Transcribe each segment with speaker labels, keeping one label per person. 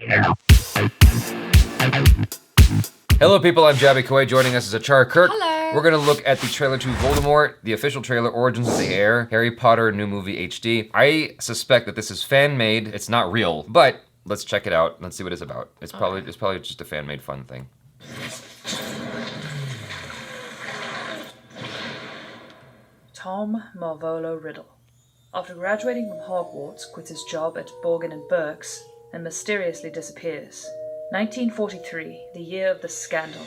Speaker 1: Hello people, I'm Jaby Koay. Joining us is ACHARA KIRK.
Speaker 2: Hello.
Speaker 1: We're gonna look at the trailer to VOLDEMORT, the official trailer, Origins of the HEIR, Harry Potter New Movie HD. I suspect that this is fan-made, it's not real, but let's check it out. Let's see what it's about. It's probably just a fan-made fun thing.
Speaker 3: Tom Marvolo Riddle. After graduating from Hogwarts, quits his job at Borgin and Burke's and mysteriously disappears. 1943, the year of the scandal.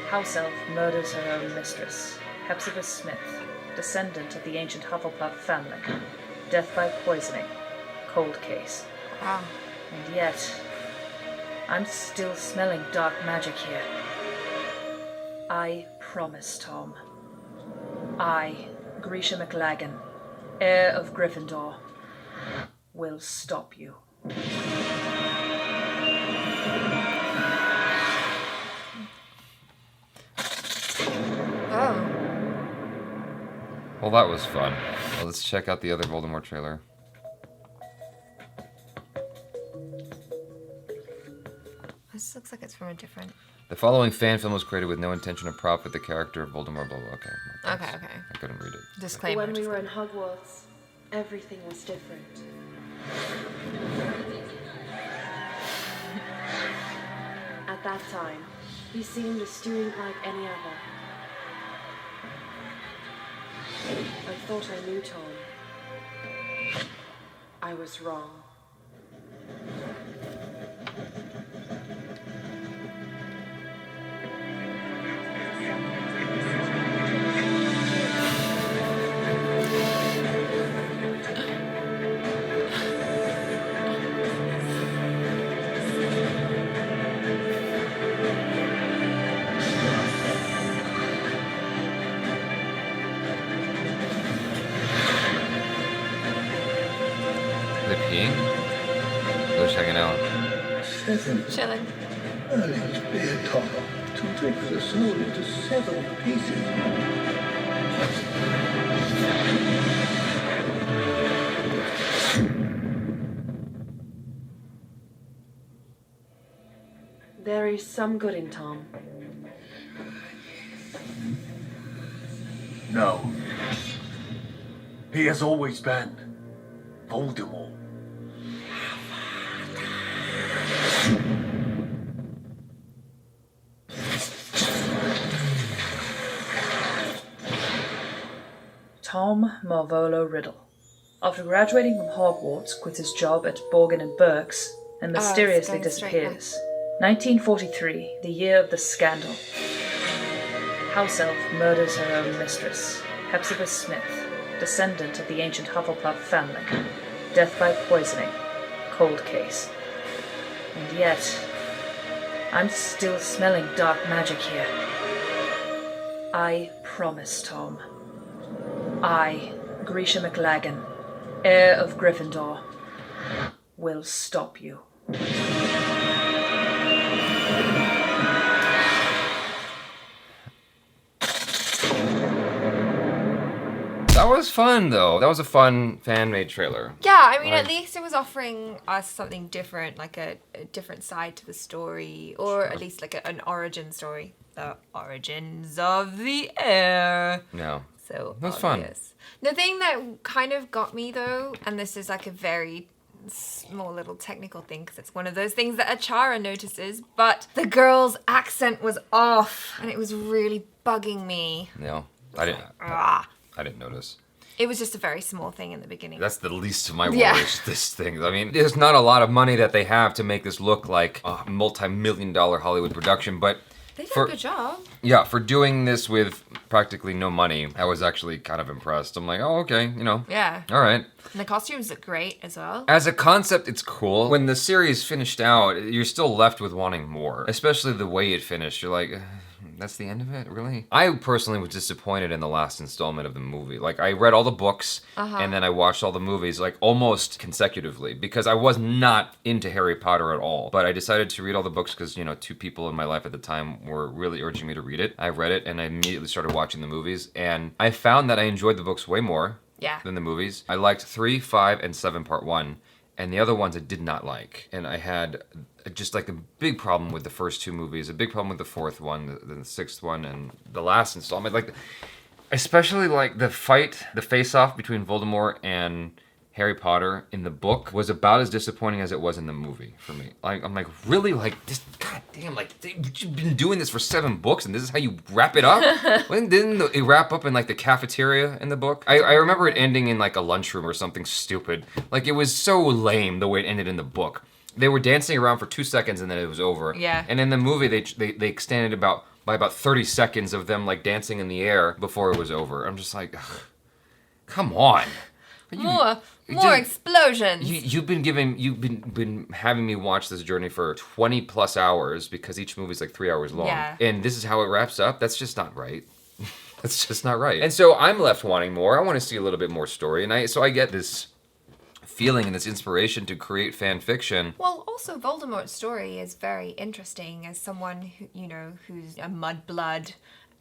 Speaker 3: House elf murders her own mistress, Hepzibah Smith, descendant of the ancient Hufflepuff family. Death by poisoning. Cold case.
Speaker 2: Wow.
Speaker 3: And yet, I'm still smelling dark magic here. I promise, Tom. I, Grisha McLagan, heir of Gryffindor, will stop you.
Speaker 2: Oh.
Speaker 1: Well, that was fun. Well, let's check out the other VOLDEMORT trailer.
Speaker 2: This looks like it's from a different...
Speaker 1: The following fan film was created with no intention of profit. The character of Voldemort, blah, blah, okay.
Speaker 2: Okay.
Speaker 1: I couldn't read it.
Speaker 2: Disclaimer.
Speaker 4: When we were in Hogwarts, everything was different. At that time, he seemed a student like any other. I thought I knew Tom. I was wrong.
Speaker 1: Are they peeing? They're just hanging out.
Speaker 2: Chilling.
Speaker 5: Earling's beer top to rip the soul into several pieces.
Speaker 4: There is some good in Tom.
Speaker 5: No. He has always been Voldemort.
Speaker 3: Tom Marvolo Riddle. After graduating from Hogwarts, quits his job at Borgin and Burke's and mysteriously
Speaker 2: going straight back.
Speaker 3: disappears. 1943, the year of the scandal. House elf murders her own mistress, Hepzibah Smith, descendant of the ancient Hufflepuff family. Death by poisoning. Cold case. And yet, I'm still smelling dark magic here. I promise, Tom. I, Grisha McLagan, heir of Gryffindor, will stop you.
Speaker 1: That was fun, though. That was a fun fan-made trailer.
Speaker 2: Yeah, I mean,
Speaker 1: Right.
Speaker 2: at least it was offering us something different, like a different side to the story, or at least like an origin story. The origins of the heir.
Speaker 1: No.
Speaker 2: So
Speaker 1: That was fun.
Speaker 2: obvious. The thing that kind of got me though, and this is like a very small little technical thing because it's one of those things that ACHARA notices, but the girl's accent was off and it was really bugging me.
Speaker 1: No.
Speaker 2: Ah.
Speaker 1: I didn't notice.
Speaker 2: It was just a very small thing in the beginning.
Speaker 1: That's the least of my worries,
Speaker 2: Yeah.
Speaker 1: this thing. I mean, there's not a lot of money that they have to make this look like a multi-million-dollar Hollywood production, but
Speaker 2: They did a good job.
Speaker 1: yeah, for doing this with practically no money, I was actually kind of impressed. I'm like, oh, okay, you know.
Speaker 2: Yeah.
Speaker 1: All right.
Speaker 2: And the costumes look great as well.
Speaker 1: As a concept, it's cool. When the series finished out, you're still left with wanting more. Especially the way it finished. You're like, that's the end of it, really? I personally was disappointed in the last installment of the movie. Like, I read all the books, and then I watched all the movies, like, almost consecutively, because I was not into Harry Potter at all. But I decided to read all the books because, you know, 2 people in my life at the time were really urging me to read it. I read it, and I immediately started watching the movies, and I found that I enjoyed the books way more
Speaker 2: Yeah.
Speaker 1: than the movies. I liked 3, 5, and 7 Part 1. and the other ones I did not like. And I had just like a big problem with the first two movies, a big problem with the fourth one, the sixth one, and the last installment. Like, especially like the face-off between Voldemort and Harry Potter in the book was about as disappointing as it was in the movie for me. Like, I'm like, really? Like, this, goddamn, like, you've been doing this for 7 books and this is how you wrap it up? Didn't it wrap up in like the cafeteria in the book? I remember it ending in like a lunchroom or something stupid. Like, it was so lame the way it ended in the book. They were dancing around for 2 seconds and then it was over.
Speaker 2: Yeah.
Speaker 1: And in the movie, they extended by about 30 seconds of them like dancing in the air before it was over. I'm just like, ugh, come on.
Speaker 2: More explosions.
Speaker 1: You've been having me watch this journey for 20 plus hours because each movie's like 3 hours long.
Speaker 2: Yeah.
Speaker 1: And this is how it wraps up. That's just not right. That's just not right. And so I'm left wanting more. I want to see a little bit more story. And so I get this feeling and this inspiration to create fan fiction.
Speaker 2: Well, also Voldemort's story is very interesting as someone who, who's a mudblood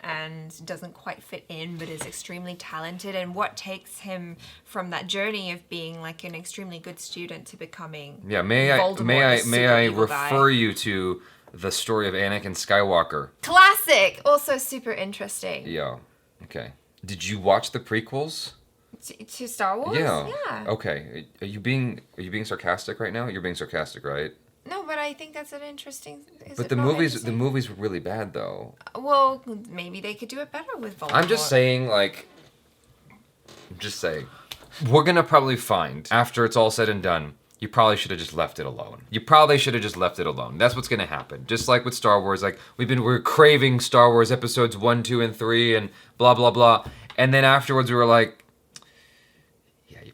Speaker 2: and doesn't quite fit in but is extremely talented, and what takes him from that journey of being like an extremely good student to becoming Voldemort,
Speaker 1: may I refer you to the story of Anakin Skywalker.
Speaker 2: Classic, also super interesting.
Speaker 1: Yeah. Okay. Did you watch the prequels?
Speaker 2: To Star Wars?
Speaker 1: Yeah. Okay. Are you being sarcastic right now? You're being sarcastic, right?
Speaker 2: No, but I think that's an interesting.
Speaker 1: But the movies were really bad though.
Speaker 2: Well, maybe they could do it better with Voldemort.
Speaker 1: I'm just saying, we're gonna probably find after it's all said and done, you probably should have just left it alone. That's what's gonna happen. Just like with Star Wars, like we're craving Star Wars episodes 1, 2, and 3, and blah blah blah, and then afterwards we were like,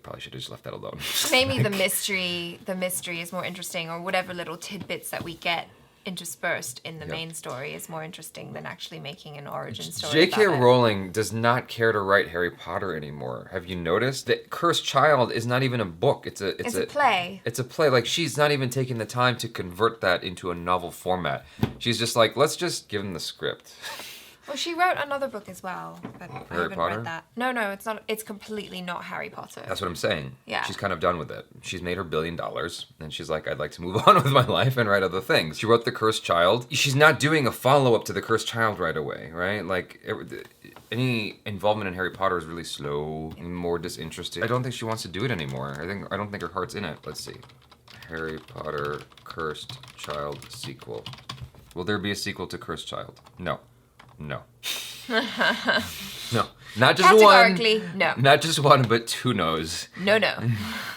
Speaker 1: probably should have just left that alone.
Speaker 2: Maybe the mystery is more interesting, or whatever little tidbits that we get interspersed in the main story is more interesting than actually making an origin story.
Speaker 1: J.K. Rowling does not care to write Harry Potter anymore. Have you noticed? The Cursed Child is not even a book. It's a
Speaker 2: play.
Speaker 1: It's a play. Like, she's not even taking the time to convert that into a novel format. She's just like, let's just give them the script.
Speaker 2: Well, she wrote another book as well, but I haven't
Speaker 1: Potter?
Speaker 2: read that. No, it's not. It's completely not Harry Potter.
Speaker 1: That's what I'm saying.
Speaker 2: Yeah.
Speaker 1: She's kind of done with it. She's made her $1 billion, and she's like, I'd like to move on with my life and write other things. She wrote The Cursed Child. She's not doing a follow-up to The Cursed Child right away, right? Like, any involvement in Harry Potter is really slow and more disinterested. I don't think she wants to do it anymore. I don't think her heart's in it. Let's see. Harry Potter Cursed Child sequel. Will there be a sequel to Cursed Child? No. No. No. Not just one.
Speaker 2: Categorically, no.
Speaker 1: Not just one, but 2 no's.
Speaker 2: No.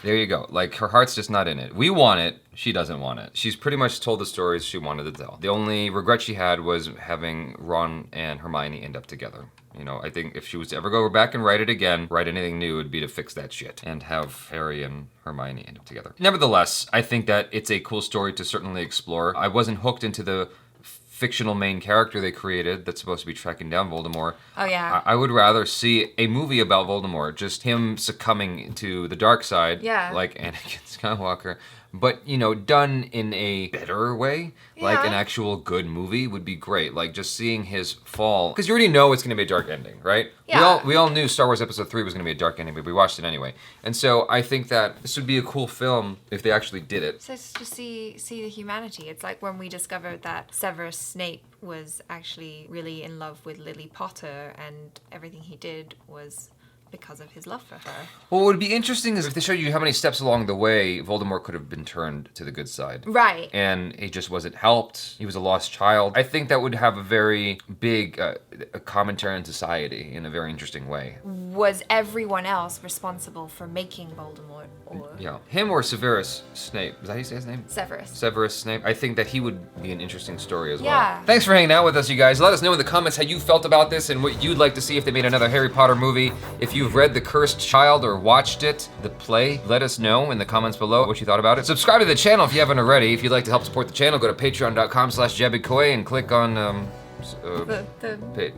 Speaker 1: There you go. Like, her heart's just not in it. We want it. She doesn't want it. She's pretty much told the stories she wanted to tell. The only regret she had was having Ron and Hermione end up together. I think if she was to ever go back and write it again, write anything new, it would be to fix that shit and have Harry and Hermione end up together. Nevertheless, I think that it's a cool story to certainly explore. I wasn't hooked into the fictional main character they created that's supposed to be tracking down Voldemort.
Speaker 2: Oh, yeah.
Speaker 1: I would rather see a movie about Voldemort, just him succumbing to the dark side, like Anakin Skywalker, but, done in a better way. Yeah. Like an actual good movie would be great. Like, just seeing his fall. Because you already know it's going to be a dark ending, right?
Speaker 2: Yeah.
Speaker 1: We all knew Star Wars Episode 3 was going to be a dark ending, but we watched it anyway. And so I think that this would be a cool film if they actually did it.
Speaker 2: So it's just see the humanity. It's like when we discovered that Severus Snape was actually really in love with Lily Potter, and everything he did was because of his love for her.
Speaker 1: Well, what would be interesting is if they showed you how many steps along the way Voldemort could have been turned to the good side.
Speaker 2: Right.
Speaker 1: And he just wasn't helped. He was a lost child. I think that would have a very big a commentary on society in a very interesting way.
Speaker 2: Was everyone else responsible for making Voldemort? Or...
Speaker 1: Yeah. Him or Severus Snape. Is that how you say his name? Severus Snape. I think that he would be an interesting story as well. Thanks for hanging out with us, you guys. Let us know in the comments how you felt about this and what you'd like to see if they made another Harry Potter movie. If you've read The Cursed Child or watched it, the play, let us know in the comments below what you thought about it. Subscribe to the channel if you haven't already. If you'd like to help support the channel, go to patreon.com/JabyKoay and click on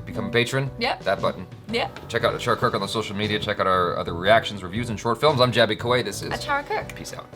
Speaker 1: become a patron.
Speaker 2: Yep.
Speaker 1: That button.
Speaker 2: Yep.
Speaker 1: Check out ACHARA KIRK on the social media. Check out our other reactions, reviews, and short films. I'm Jaby Koay. This is
Speaker 2: ACHARA KIRK.
Speaker 1: Peace out.